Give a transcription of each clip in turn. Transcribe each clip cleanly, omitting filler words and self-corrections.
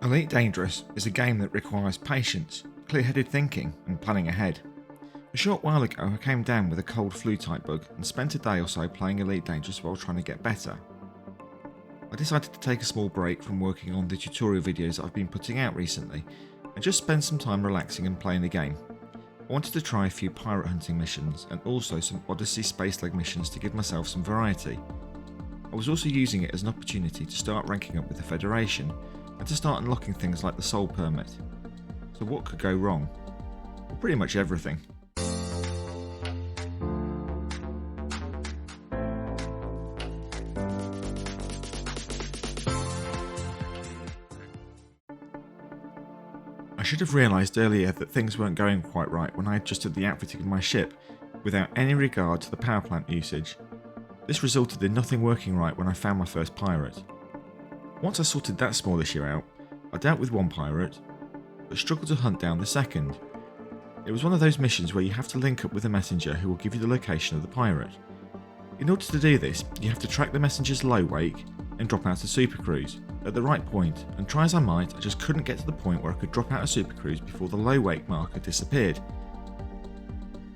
Elite Dangerous is a game that requires patience, clear-headed thinking and planning ahead. A short while ago I came down with a cold flu type bug and spent a day or so playing Elite Dangerous while trying to get better. I decided to take a small break from working on the tutorial videos that I've been putting out recently and just spend some time relaxing and playing the game. I wanted to try a few pirate hunting missions and also some Odyssey space leg missions to give myself some variety. I was also using it as an opportunity to start ranking up with the Federation and to start unlocking things like the Soul Permit. So what could go wrong? Well, pretty much everything. I should have realised earlier that things weren't going quite right when I adjusted the outfitting of my ship without any regard to the power plant usage. This resulted in nothing working right when I found my first pirate. Once I sorted that small issue out, I dealt with one pirate, but struggled to hunt down the second. It was one of those missions where you have to link up with a messenger who will give you the location of the pirate. In order to do this, you have to track the messenger's low wake and drop out a supercruise at the right point, and try as I might, I just couldn't get to the point where I could drop out a supercruise before the low wake marker disappeared.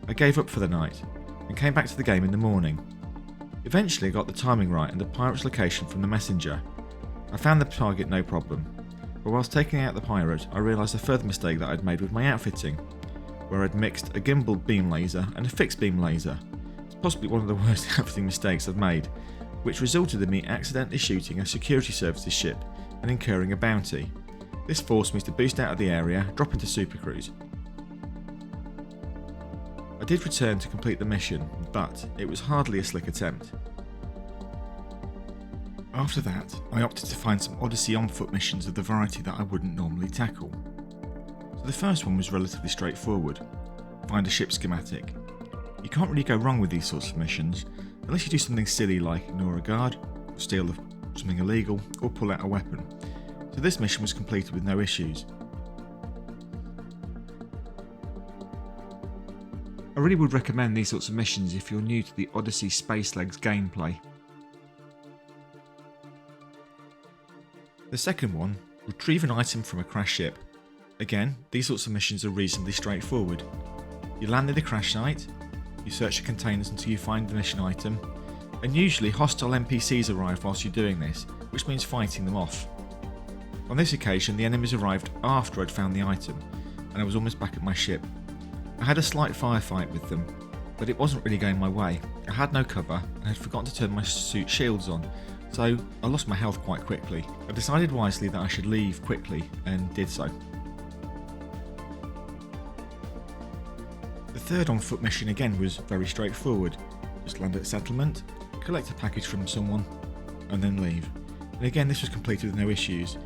I gave up for the night and came back to the game in the morning. Eventually I got the timing right and the pirate's location from the messenger. I found the target no problem, but whilst taking out the pirate I realised a further mistake that I'd made with my outfitting, where I'd mixed a gimbal beam laser and a fixed beam laser. It's possibly one of the worst outfitting mistakes I've made, which resulted in me accidentally shooting a security services ship and incurring a bounty. This forced me to boost out of the area, drop into supercruise. I did return to complete the mission, but it was hardly a slick attempt. After that, I opted to find some Odyssey on-foot missions of the variety that I wouldn't normally tackle. So the first one was relatively straightforward. Find a ship schematic. You can't really go wrong with these sorts of missions, unless you do something silly like ignore a guard, steal something illegal, or pull out a weapon. So this mission was completed with no issues. I really would recommend these sorts of missions if you're new to the Odyssey Space Legs gameplay. The second one, retrieve an item from a crashed ship. Again, these sorts of missions are reasonably straightforward. You land at the crash site, you search the containers until you find the mission item, and usually hostile NPCs arrive whilst you're doing this, which means fighting them off. On this occasion the enemies arrived after I'd found the item, and I was almost back at my ship. I had a slight firefight with them, but it wasn't really going my way. I had no cover and had forgotten to turn my suit shields on, so I lost my health quite quickly. I decided wisely that I should leave quickly, and did so. The third on foot mission again was very straightforward. Just land at a settlement, collect a package from someone, and then leave. And again this was completed with no issues.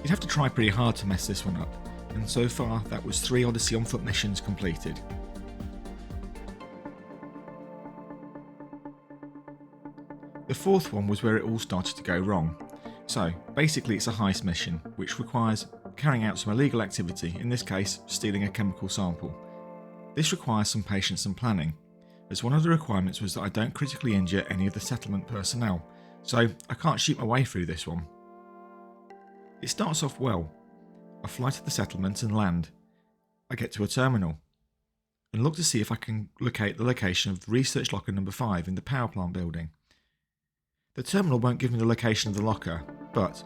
You'd have to try pretty hard to mess this one up, and so far that was 3 Odyssey on foot missions completed. The fourth one was where it all started to go wrong. So basically it's a heist mission which requires carrying out some illegal activity, in this case stealing a chemical sample. This requires some patience and planning, as one of the requirements was that I don't critically injure any of the settlement personnel, so I can't shoot my way through this one. It starts off well. I fly to the settlement and land. I get to a terminal and look to see if I can locate the location of research locker number 5 in the power plant building. The terminal won't give me the location of the locker, but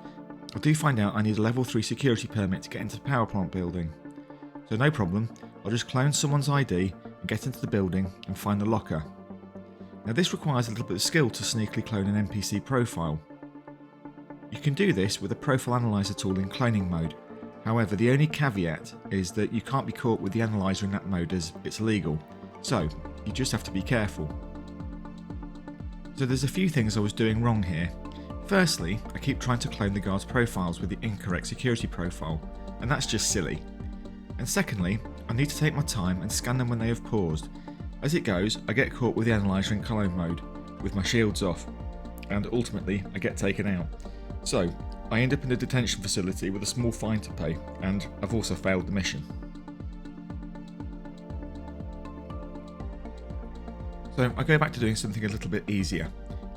I do find out I need a level 3 security permit to get into the power plant building. So no problem, I'll just clone someone's ID and get into the building and find the locker. Now this requires a little bit of skill to sneakily clone an NPC profile. You can do this with a profile analyzer tool in cloning mode. However, the only caveat is that you can't be caught with the analyzer in that mode as it's illegal, so you just have to be careful. So there's a few things I was doing wrong here. Firstly, I keep trying to clone the guards' profiles with the incorrect security profile, and that's just silly. And secondly, I need to take my time and scan them when they have paused. As it goes, I get caught with the analyzer in clone mode, with my shields off, and ultimately I get taken out. So I end up in a detention facility with a small fine to pay, and I've also failed the mission. So I go back to doing something a little bit easier.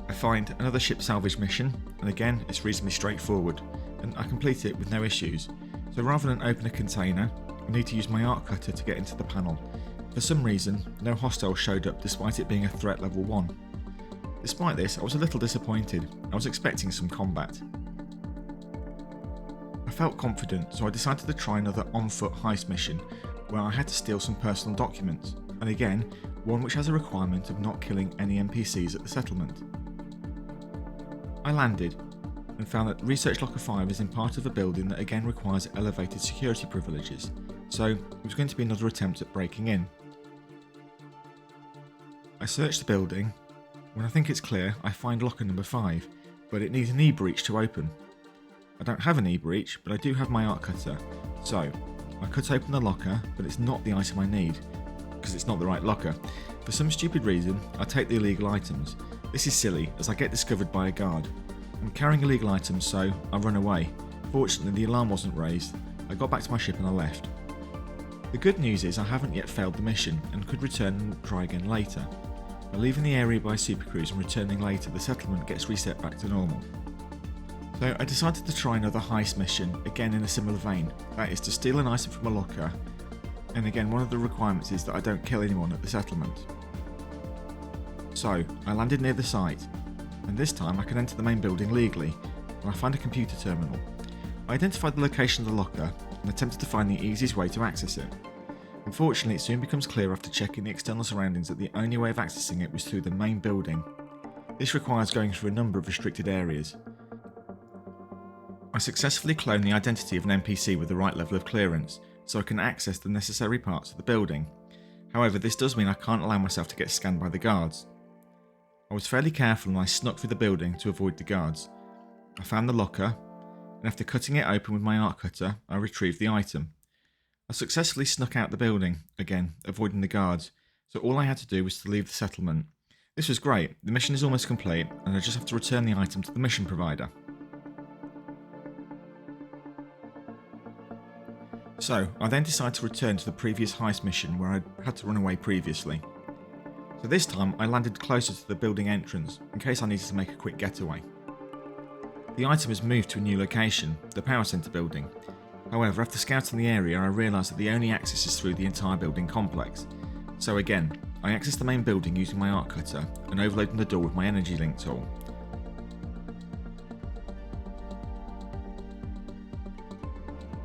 I find another ship salvage mission, and again it's reasonably straightforward. and I complete it with no issues. So rather than open a container, I need to use my arc cutter to get into the panel. For some reason, no hostiles showed up despite it being a threat level 1. Despite this, I was a little disappointed. I was expecting some combat. I felt confident, so I decided to try another on-foot heist mission where I had to steal some personal documents, and again, one which has a requirement of not killing any NPCs at the settlement. I landed and found that Research Locker 5 is in part of a building that again requires elevated security privileges, so it was going to be another attempt at breaking in. I search the building. When I think it's clear, I find locker number 5, but it needs an e-breach to open. I don't have an e-breach, but I do have my arc cutter, so I cut open the locker, but it's not the item I need, because it's not the right locker. For some stupid reason, I take the illegal items. This is silly, as I get discovered by a guard. I'm carrying illegal items, so I run away. Fortunately, the alarm wasn't raised. I got back to my ship and I left. The good news is I haven't yet failed the mission, and could return and try again later. By leaving the area by supercruise and returning later, the settlement gets reset back to normal. So I decided to try another heist mission, again in a similar vein, that is to steal an item from a locker, and again one of the requirements is that I don't kill anyone at the settlement. So I landed near the site, and this time I can enter the main building legally, and I find a computer terminal. I identified the location of the locker and attempted to find the easiest way to access it. Unfortunately, it soon becomes clear after checking the external surroundings that the only way of accessing it was through the main building. This requires going through a number of restricted areas. I successfully clone the identity of an NPC with the right level of clearance, so I can access the necessary parts of the building. However, this does mean I can't allow myself to get scanned by the guards. I was fairly careful and I snuck through the building to avoid the guards. I found the locker, and after cutting it open with my arc cutter, I retrieved the item. I successfully snuck out the building, again, avoiding the guards, so all I had to do was to leave the settlement. This was great, the mission is almost complete, and I just have to return the item to the mission provider. So, I then decide to return to the previous heist mission where I had to run away previously. So this time, I landed closer to the building entrance, in case I needed to make a quick getaway. The item is moved to a new location, the power centre building. However, after scouting the area, I realised that the only access is through the entire building complex. So again, I access the main building using my arc cutter and overloading the door with my energy link tool.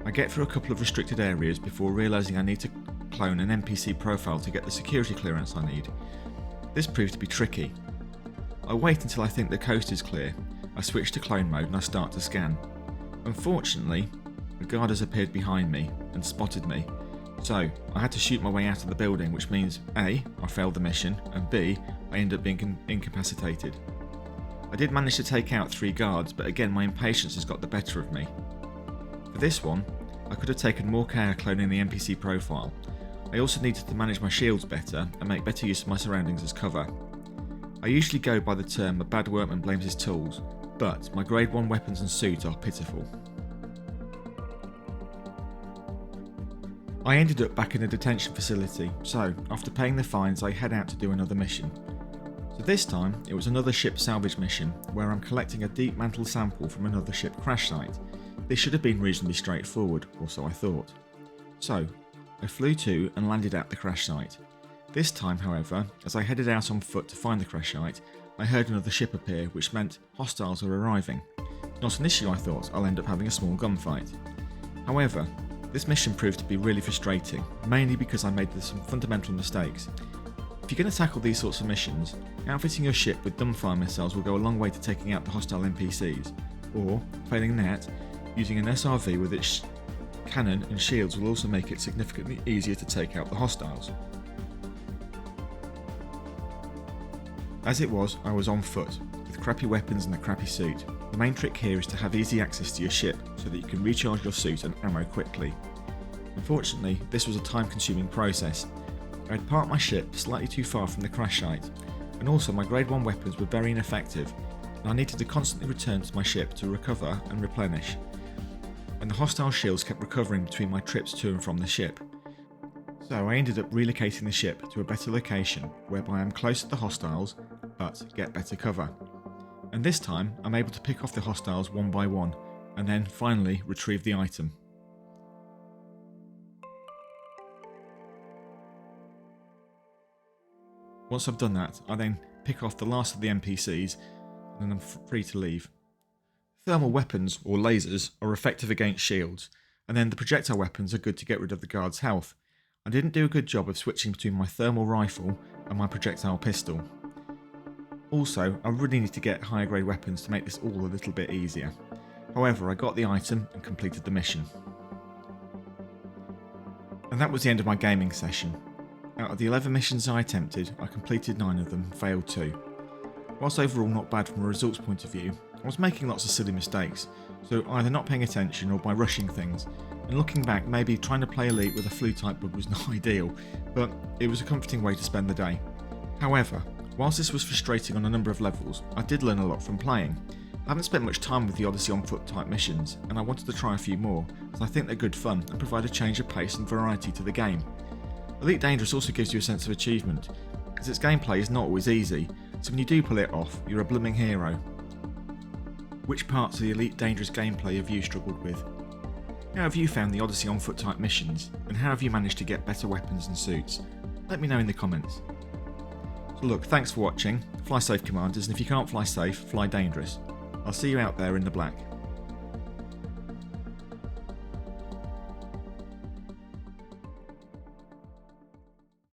I get through a couple of restricted areas before realising I need to clone an NPC profile to get the security clearance I need. This proved to be tricky. I wait until I think the coast is clear, I switch to clone mode and I start to scan. Unfortunately, a guard has appeared behind me and spotted me, so I had to shoot my way out of the building, which means A, I failed the mission, and B, I end up being incapacitated. I did manage to take out 3 guards, but again my impatience has got the better of me. For this one, I could have taken more care cloning the NPC profile. I also needed to manage my shields better and make better use of my surroundings as cover. I usually go by the term a bad workman blames his tools, but my grade 1 weapons and suit are pitiful. I ended up back in a detention facility, so after paying the fines I head out to do another mission. So this time it was another ship salvage mission where I'm collecting a deep mantle sample from another ship crash site. This should have been reasonably straightforward, or so I thought. So, I flew to and landed at the crash site. This time, however, as I headed out on foot to find the crash site, I heard another ship appear, which meant hostiles were arriving. Not an issue, I thought, I'll end up having a small gunfight. However, this mission proved to be really frustrating, mainly because I made some fundamental mistakes. If you're going to tackle these sorts of missions, outfitting your ship with dumbfire missiles will go a long way to taking out the hostile NPCs, or, failing that, using an SRV with its cannon and shields will also make it significantly easier to take out the hostiles. As it was, I was on foot, with crappy weapons and a crappy suit. The main trick here is to have easy access to your ship, so that you can recharge your suit and ammo quickly. Unfortunately, this was a time-consuming process. I had parked my ship slightly too far from the crash site, and also my grade 1 weapons were very ineffective, and I needed to constantly return to my ship to recover and replenish. And the hostile shields kept recovering between my trips to and from the ship. So I ended up relocating the ship to a better location, whereby I'm close to the hostiles, but get better cover. And this time, I'm able to pick off the hostiles one by one, and then finally retrieve the item. Once I've done that, I then pick off the last of the NPCs and then I'm free to leave. Thermal weapons, or lasers, are effective against shields, and then the projectile weapons are good to get rid of the guard's health. I didn't do a good job of switching between my thermal rifle and my projectile pistol. Also, I really need to get higher grade weapons to make this all a little bit easier. However, I got the item and completed the mission. And that was the end of my gaming session. Out of the 11 missions I attempted, I completed 9 of them and failed 2. Whilst overall not bad from a results point of view, I was making lots of silly mistakes, so either not paying attention or by rushing things, and looking back maybe trying to play Elite with a flu type bug was not ideal, but it was a comforting way to spend the day. However, whilst this was frustrating on a number of levels, I did learn a lot from playing. I haven't spent much time with the Odyssey on foot type missions, and I wanted to try a few more, as I think they're good fun and provide a change of pace and variety to the game. Elite Dangerous also gives you a sense of achievement, as its gameplay is not always easy, so when you do pull it off, you're a blooming hero. Which parts of the Elite Dangerous gameplay have you struggled with? How have you found the Odyssey on foot type missions, and how have you managed to get better weapons and suits? Let me know in the comments. So look, thanks for watching, fly safe commanders, and if you can't fly safe, fly dangerous. I'll see you out there in the black.